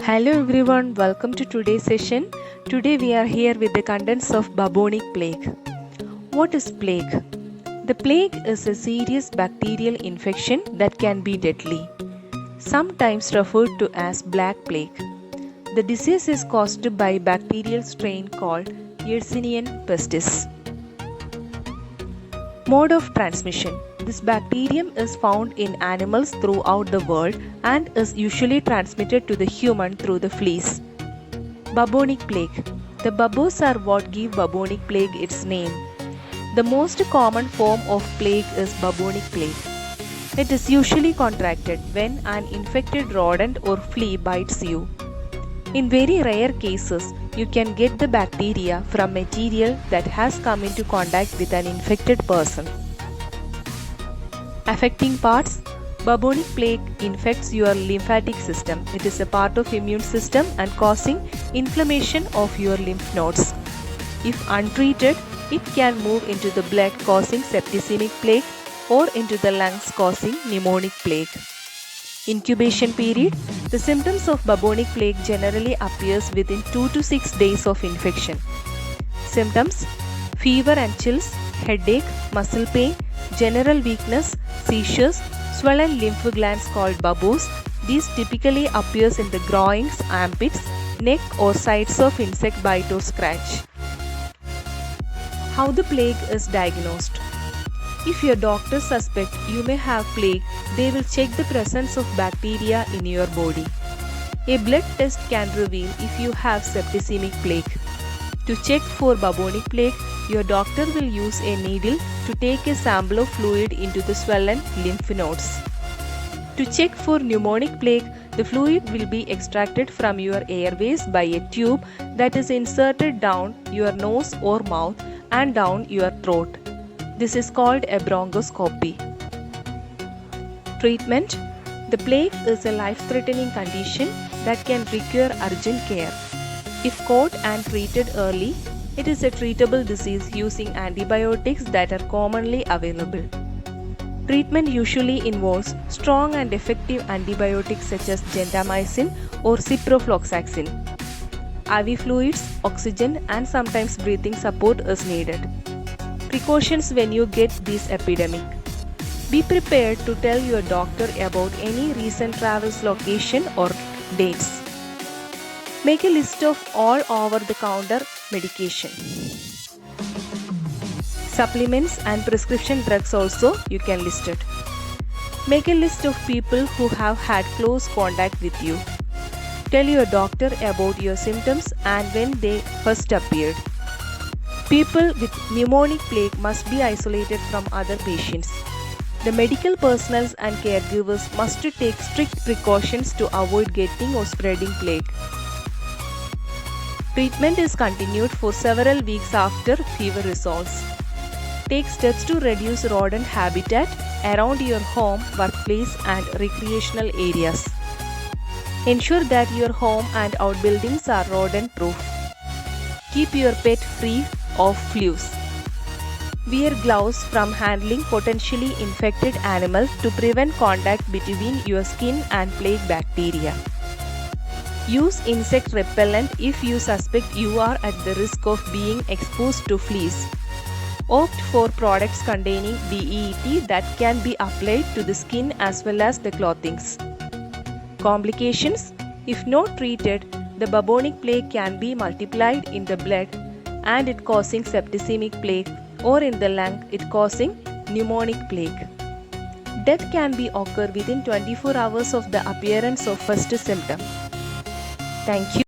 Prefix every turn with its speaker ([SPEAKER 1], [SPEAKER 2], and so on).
[SPEAKER 1] Hello everyone, welcome to today's session. Today we are here with the contents of bubonic plague. What is plague? The plague is a serious bacterial infection that can be deadly, sometimes referred to as black plague. The disease is caused by a bacterial strain called Yersinia pestis. Mode of transmission. This bacterium is found in animals throughout the world and is usually transmitted to the human through the fleas. Bubonic plague. The buboes are what give bubonic plague its name. The most common form of plague is bubonic plague. It is usually contracted when an infected rodent or flea bites you. In very rare cases, you can get the bacteria from material that has come into contact with an infected person. Affecting parts. Bubonic plague infects your lymphatic system. It is a part of immune system and causing inflammation of your lymph nodes. If untreated, it can move into the blood causing septicemic plague or into the lungs causing pneumonic plague. Incubation period. The symptoms of bubonic plague generally appears within 2 to 6 days of infection. Symptoms: fever and chills, headache, muscle pain, general weakness, seizures, swollen lymph glands called buboes. These typically appears in the groins, armpits, neck or sides of insect bite or scratch. How the plague is diagnosed. If your doctor suspects you may have plague, they will check the presence of bacteria in your body. A blood test can reveal if you have septicemic plague. To check for bubonic plague, your doctor will use a needle to take a sample of fluid into the swollen lymph nodes. To check for pneumonic plague, the fluid will be extracted from your airways by a tube that is inserted down your nose or mouth and down your throat. This is called a bronchoscopy. Treatment. The plague is a life-threatening condition that can require urgent care. If caught and treated early, it is a treatable disease using antibiotics that are commonly available. Treatment usually involves strong and effective antibiotics such as gentamicin or ciprofloxacin. IV fluids, oxygen and sometimes breathing support is needed. Precautions when you get this epidemic. Be prepared to tell your doctor about any recent travels location or dates. Make a list of all over-the-counter medication. Supplements and prescription drugs also you can list it. Make a list of people who have had close contact with you. Tell your doctor about your symptoms and when they first appeared. People with pneumonic plague must be isolated from other patients. The medical personnel and caregivers must take strict precautions to avoid getting or spreading plague. Treatment is continued for several weeks after fever resolves. Take steps to reduce rodent habitat around your home, workplace and recreational areas. Ensure that your home and outbuildings are rodent proof. Keep your pet free of fleas. Wear gloves from handling potentially infected animals to prevent contact between your skin and plague bacteria. Use insect repellent if you suspect you are at the risk of being exposed to fleas. Opt for products containing DEET that can be applied to the skin as well as the clothings. Complications. If not treated, the bubonic plague can be multiplied in the blood and it causing septicemic plague, or in the lung it causing pneumonic plague. Death can be occur within 24 hours of the appearance of first symptom. Thank you.